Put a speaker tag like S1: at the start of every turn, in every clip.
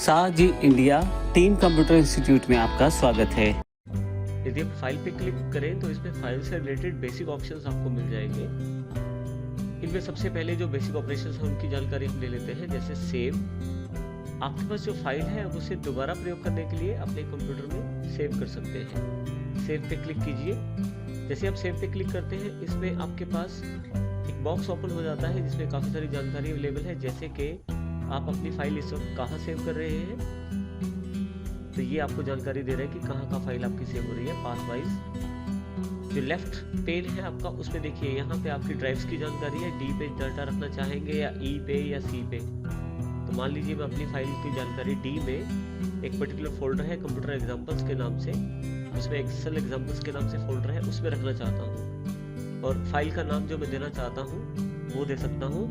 S1: साजी India team computer institute में आपका स्वागत है।
S2: यदि आप फाइल पे क्लिक करें तो इसमें फाइल से रिलेटेड बेसिक ऑप्शंस आपको मिल जाएंगे। इनमें सबसे पहले जो बेसिक ऑपरेशंस हैं उनकी जानकारी हम ले लेते हैं, जैसे सेव। आपके पास जो फाइल है अब उसे दोबारा प्रयोग करने के लिए अपने कंप्यूटर में सेव कर सकते हैं। सेव पे क्लिक कीजिए। जैसे आप सेव पे क्लिक करते हैं इसमें आपके पास एक बॉक्स ओपन हो जाता है जिसमें काफ़ी सारी जानकारी अवेलेबल है, जैसे कि आप अपनी फाइल इस वक्त कहाँ सेव कर रहे हैं। तो ये आपको जानकारी दे रहा है कि कहाँ फाइल आपकी सेव हो रही है पाथ वाइज। जो लेफ्ट पेन है आपका उसमें देखिए यहाँ पे आपकी ड्राइव्स की जानकारी है। डी पे डाटा रखना चाहेंगे या ई पे या सी पे। तो मान लीजिए मैं अपनी फाइल की जानकारी डी में एक पर्टिकुलर फोल्डर है कंप्यूटर एग्जाम्पल्स के नाम से, उसमें एक्सेल एग्जाम्पल्स के नाम से फोल्डर है, उसमें रखना चाहता हूँ। और फाइल का नाम जो मैं देना चाहता हूँ वो दे सकता हूँ।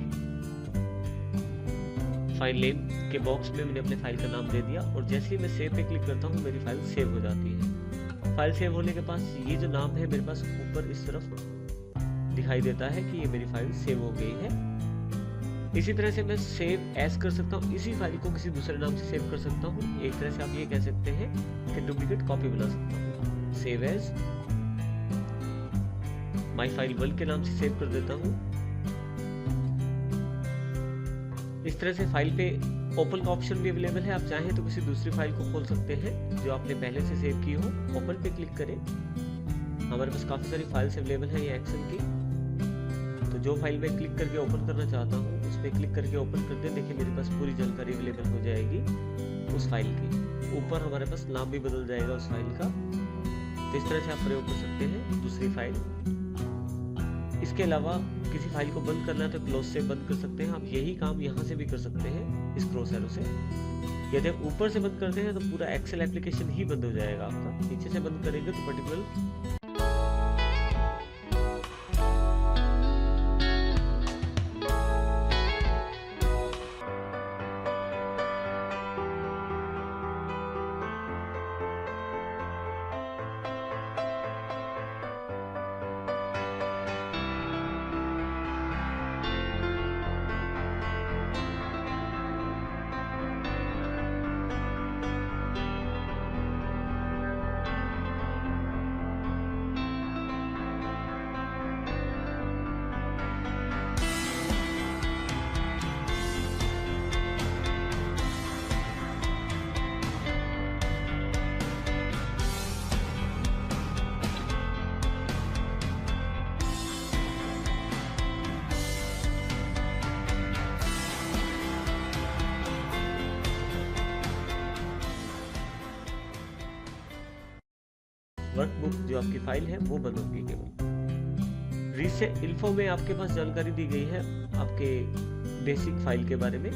S2: फाइल नेम के बॉक्स में मैंने अपने फाइल का नाम दे दिया और जैसे ही मैं सेव पे क्लिक करता हूँ मेरी फाइल सेव हो जाती है। फाइल सेव होने के पास ये जो नाम है मेरे पास ऊपर इस तरफ दिखाई देता है कि ये मेरी फाइल सेव हो गई है। इसी तरह से मैं सेव एज कर सकता हूँ, इसी फाइल को किसी दूसरे नाम से सेव कर सकता हूँ। एक तरह से आप ये कह सकते हैं कि डुप्लीकेट कॉपी बना सकता हूँ। सेव एज माई फाइल 1 के नाम से सेव कर देता हूँ। इस तरह से फाइल पे ओपन का ऑप्शन भी अवेलेबल है। आप चाहें तो किसी दूसरी फाइल को खोल सकते हैं जो आपने पहले से सेव की हो। ओपन पे क्लिक करें। हमारे पास काफ़ी सारी फाइल्स अवेलेबल है ये एक्सेल की। तो जो फाइल मैं क्लिक करके ओपन करना चाहता हूँ उस पर क्लिक करके ओपन कर दें। देखिए मेरे पास पूरी जानकारी अवेलेबल हो जाएगी उस फाइल की। ऊपर हमारे पास नाम भी बदल जाएगा उस फाइल का। तो इस तरह से आप प्रयोग कर सकते हैं दूसरी फाइल। इसके अलावा किसी फाइल को बंद करना है तो क्लोज से बंद कर सकते हैं। आप यही काम यहाँ से भी कर सकते हैं इस क्रॉस एरो से। यदि आप ऊपर से बंद करते हैं तो पूरा एक्सेल एप्लीकेशन ही बंद हो जाएगा आपका। नीचे से बंद करेंगे तो पर्टिकुलर वर्कबुक जो आपकी फाइल है वो बंद होगी केवल। रीसेट इन्फो में आपके पास जानकारी दी गई है आपके बेसिक फाइल के बारे में।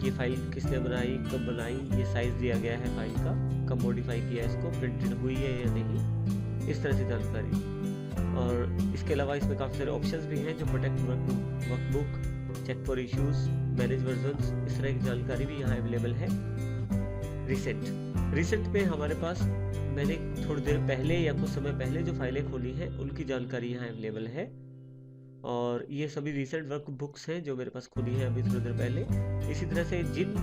S2: ये फाइल किसने बनाई, कब बनाई, ये साइज दिया गया है फाइल का, कब मॉडिफाई किया इसको, प्रिंटेड हुई है या नहीं, इस तरह से जानकारी। और इसके अलावा इसमें काफ़ी सारे ऑप्शंस भी हैं जो protect workbook, check for issues, manage versions, इस तरह की जानकारी भी यहाँ अवेलेबल है। रिसेंट में हमारे पास मैंने थोड़ी देर पहले या कुछ समय पहले जो फाइलें खोली हैं उनकी जानकारी यहाँ अवेलेबल है। और ये सभी रिसेंट वर्क बुक्स हैं जो मेरे पास खुली है अभी थोड़ी देर पहले। इसी तरह से जिन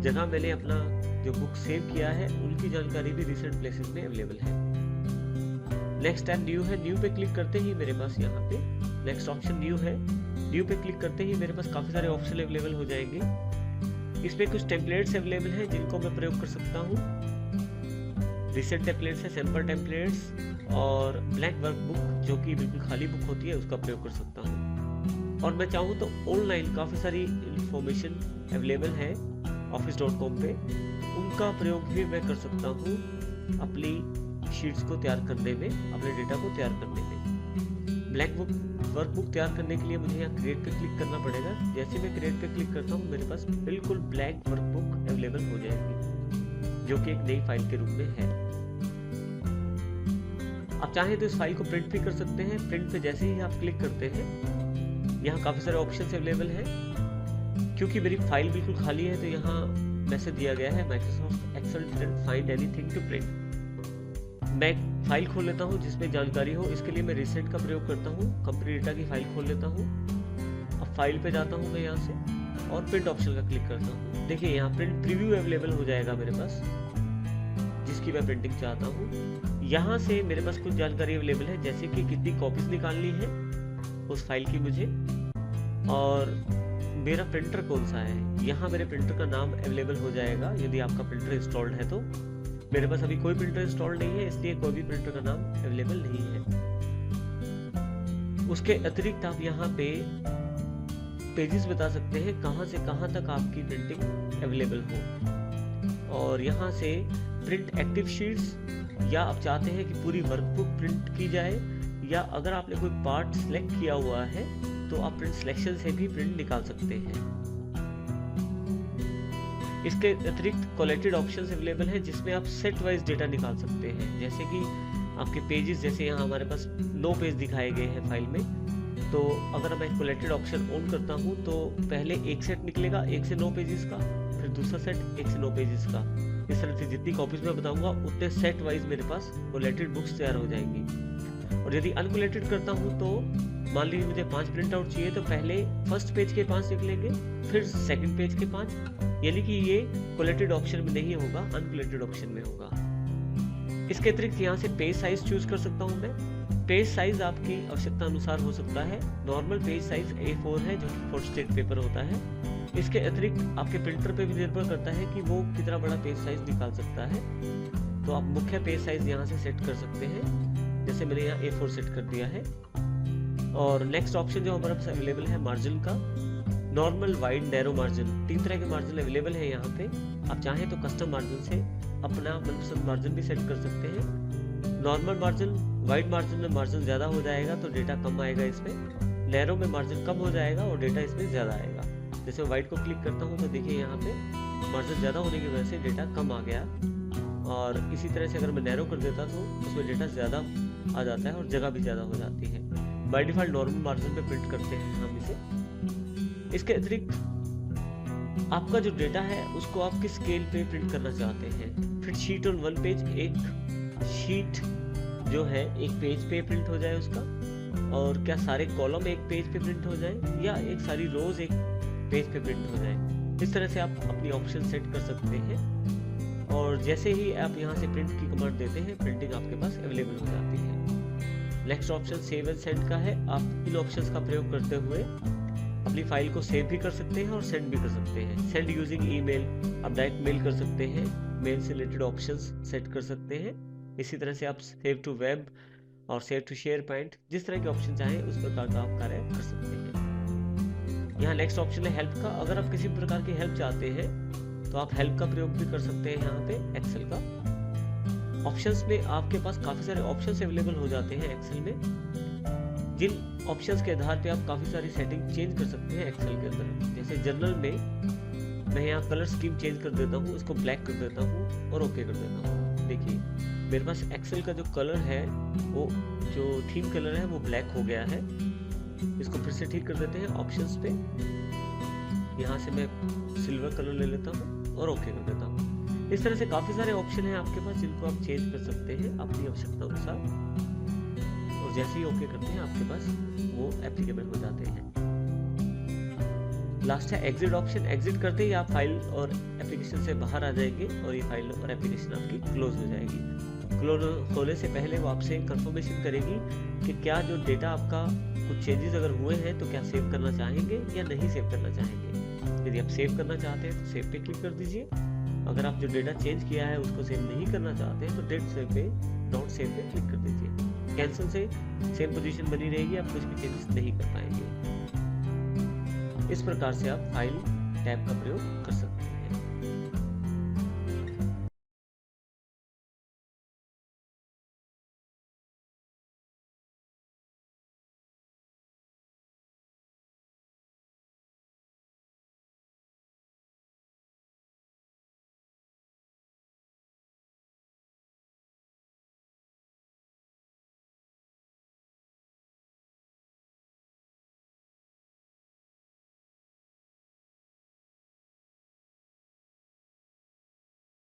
S2: जगह मैंने अपना जो बुक सेव किया है उनकी जानकारी भी रिसेंट प्लेसेस में अवेलेबल है। नेक्स्ट टैब न्यू है। न्यू पे क्लिक करते ही मेरे पास यहाँ पे नेक्स्ट ऑप्शन न्यू है। न्यू पे क्लिक करते ही मेरे पास काफ़ी सारे ऑप्शन अवेलेबल हो जाएंगे। इसमें कुछ टेम्पलेट्स अवेलेबल हैं जिनको मैं प्रयोग कर सकता हूँ। रिसेंट टेम्पलेट्स है, सैंपल टेम्पलेट्स और ब्लैंक वर्कबुक जो कि बिल्कुल खाली बुक होती है उसका प्रयोग कर सकता हूँ। और मैं चाहूँ तो ऑनलाइन काफ़ी सारी इंफॉर्मेशन अवेलेबल है office.com पे, उनका प्रयोग भी मैं कर सकता हूँ अपनी शीट्स को तैयार करने में, अपने डेटा को तैयार करने में। ब्लैंक वर्कबुक तैयार करने के लिए मुझे यहाँ क्रिएट पे क्लिक करना पड़ेगा। जैसे मैं क्रिएट पे क्लिक करता हूँ मेरे पास बिल्कुल ब्लैंक वर्कबुक अवेलेबल हो जाएगी जो कि एक नई फाइल के रूप में है। आप चाहें तो इस फाइल को प्रिंट भी कर सकते हैं। प्रिंट पे जैसे ही आप क्लिक करते हैं यहाँ काफ़ी सारे ऑप्शंस अवेलेबल हैं। क्योंकि मेरी फाइल बिल्कुल खाली है तो यहाँ मैसेज दिया गया है Microsoft Excel didn't find anything to print. मैं फाइल खोल लेता हूँ जिसमें जानकारी हो। इसके लिए मैं रिसेंट का प्रयोग करता हूँ। कंपनी डेटा की फाइल खोल लेता हूँ। अब फाइल पे जाता हूँ मैं यहाँ से और प्रिंट ऑप्शन का क्लिक करता हूँ। देखिए यहाँ प्रिंट प्रीव्यू अवेलेबल हो जाएगा मेरे पास, जिसकी मैं प्रिंटिंग चाहता हूँ। यहाँ से मेरे पास कुछ जानकारी अवेलेबल है, जैसे कि कितनी कॉपीज निकालनी है उस फाइल की मुझे, और मेरा प्रिंटर कौन सा है। यहाँ मेरे प्रिंटर का नाम अवेलेबल हो जाएगा यदि आपका प्रिंटर इंस्टॉल्ड है तो। मेरे पास अभी कोई प्रिंटर इंस्टॉल्ड नहीं है, इसलिए कोई भी प्रिंटर का नाम अवेलेबल नहीं है। उसके अतिरिक्त आप यहाँ पे पेजेस बता सकते हैं कहाँ से कहाँ तक आपकी प्रिंटिंग अवेलेबल हो, और यहाँ से प्रिंट एक्टिव शीट्स, या आप चाहते हैं कि पूरी वर्कबुक प्रिंट की जाए, या अगर आपने कोई पार्ट सिलेक्ट किया हुआ है तो आप प्रिंट सिलेक्शन से भी प्रिंट निकाल सकते हैं। इसके अतिरिक्त कोलेटेड ऑप्शंस अवेलेबल हैं, जिसमें आप सेट वाइज डेटा निकाल सकते हैं, जैसे कि आपके पेजेस, जैसे यहाँ हमारे पास 9 पेज दिखाए गए हैं फाइल में। तो अगर मैं कोलेटेड ऑप्शन ऑन करता हूँ तो पहले एक सेट निकलेगा 1 से 9 पेजेस का, फिर दूसरा सेट 1 से 9 पेजेस का। इस तरह से जितनी कॉपीज मैं बताऊंगा उतने सेट वाइज मेरे पास कोलेटेड बुक्स तैयार हो जाएंगी। और यदि अनकोलेटेड करता हूँ तो मान लीजिए मुझे 5 प्रिंट आउट चाहिए, तो पहले फर्स्ट पेज के 5 निकलेंगे, फिर सेकंड पेज के 5, यानी कि ये कोलेटेड ऑप्शन में नहीं होगा, अनकोलेटेड ऑप्शन में होगा। इसके अतिरिक्त यहाँ से पेज साइज चूज कर सकता हूँ मैं। पेज साइज आपकी आवश्यकता अनुसार हो सकता है। नॉर्मल पेज साइज A4 है, जो कि 4 स्टेट पेपर होता है। इसके अतिरिक्त आपके प्रिंटर पे भी निर्भर करता है कि वो कितना बड़ा पेज साइज निकाल सकता है। तो आप मुख्य पेज साइज यहाँ से सेट कर सकते हैं, जैसे मैंने यहाँ A4 सेट कर दिया है। और नेक्स्ट ऑप्शन जो हमारे पास अवेलेबल है मार्जिन का, नॉर्मल, वाइड, नैरो मार्जिन, 3 तरह के मार्जिन अवेलेबल है यहाँ पे। आप चाहें तो कस्टम मार्जिन से अपना मनपसंद मार्जिन भी सेट कर सकते हैं। नॉर्मल मार्जिन, वाइड मार्जिन में मार्जिन ज़्यादा हो जाएगा तो डेटा कम आएगा इसमें। नैरो में मार्जिन कम हो जाएगा और डेटा इसमें ज़्यादा आएगा। जैसे वाइड को क्लिक करता हूँ तो देखिए यहाँ पे मार्जिन ज़्यादा होने की वजह से डेटा कम आ गया, और इसी तरह से अगर मैं नैरो कर देता तो उसमें डेटा ज़्यादा आ जाता है और जगह भी ज़्यादा हो जाती है। बाय डिफ़ॉल्ट नॉर्मल मार्जिन पे प्रिंट करते हैं हम इसे। इसके अतिरिक्त आपका जो डेटा है उसको आप किस स्केल पे प्रिंट करना चाहते हैं। फिर शीट ऑन 1 पेज, एक शीट जो है एक पेज पे प्रिंट हो जाए उसका, और क्या सारे कॉलम एक पेज पे प्रिंट हो जाए, या एक सारी रोज एक पेज पे प्रिंट हो जाए। इस तरह से आप अपनी ऑप्शन सेट कर सकते हैं, और जैसे ही आप यहाँ से प्रिंट की कमांड देते हैं प्रिंटिंग आपके पास अवेलेबल हो जाती है। Next option save and send का है। आप इन ऑप्शंस का प्रयोग करते हुए अपनी फाइल को सेव भी कर सकते हैं और सेंड भी कर सकते हैं। सेंड यूजिंग ईमेल, आप डायरेक्ट मेल कर सकते हैं, मेल से रिलेटेड ऑप्शंस सेट कर सकते हैं। इसी तरह से आप सेव टू वेब और सेव टू शेयर पॉइंट, जिस तरह के ऑप्शन चाहें उस प्रकार का आप कार्य कर सकते हैं। यहाँ नेक्स्ट ऑप्शन है हेल्प का। अगर आप किसी प्रकार की हेल्प चाहते हैं तो आप हेल्प का प्रयोग भी कर सकते हैं। यहाँ पे एक्सेल का ऑप्शंस में आपके पास काफ़ी सारे ऑप्शंस अवेलेबल हो जाते हैं एक्सेल में, जिन ऑप्शंस के आधार पे आप काफ़ी सारी सेटिंग चेंज कर सकते हैं एक्सेल के अंदर। जैसे जनरल में मैं यहाँ कलर स्कीम चेंज कर देता हूँ, इसको ब्लैक कर देता हूँ और ओके कर देता हूँ। देखिए मेरे पास एक्सेल का जो कलर है, वो जो थीम कलर है वो ब्लैक हो गया है। इसको फिर से ठीक कर देते हैं ऑप्शंस पे। यहाँ से मैं सिल्वर कलर ले लेता हूँ और ओके कर देता हूँ। इस तरह से काफ़ी सारे ऑप्शन हैं आपके पास जिनको आप चेंज कर सकते हैं अपनी आवश्यकता अनुसार, और जैसे ही ओके करते हैं आपके पास वो एप्लीकेबल हो जाते हैं। लास्ट है एग्जिट ऑप्शन। एग्जिट करते ही आप फाइल और एप्लीकेशन से बाहर आ जाएंगे और ये फाइल और एप्लीकेशन आपकी क्लोज हो जाएगी। क्लोज होने से पहले वो आपसे कंफर्मेशन करेगी कि क्या जो डेटा आपका कुछ चेंजेस अगर हुए हैं तो क्या सेव करना चाहेंगे या नहीं सेव करना चाहेंगे। यदि आप सेव करना चाहते हैं तो सेव पे क्लिक कर दीजिए। अगर आप जो डेटा चेंज किया है उसको सेव नहीं करना चाहते हैं तो डेट सेव पे, नॉट सेव पे क्लिक कर दीजिए। कैंसिल से सेम पोजीशन बनी रहेगी, आप कुछ भी चेंजेस नहीं कर पाएंगे। इस प्रकार से आप फाइल टैब का प्रयोग कर सकते हैं।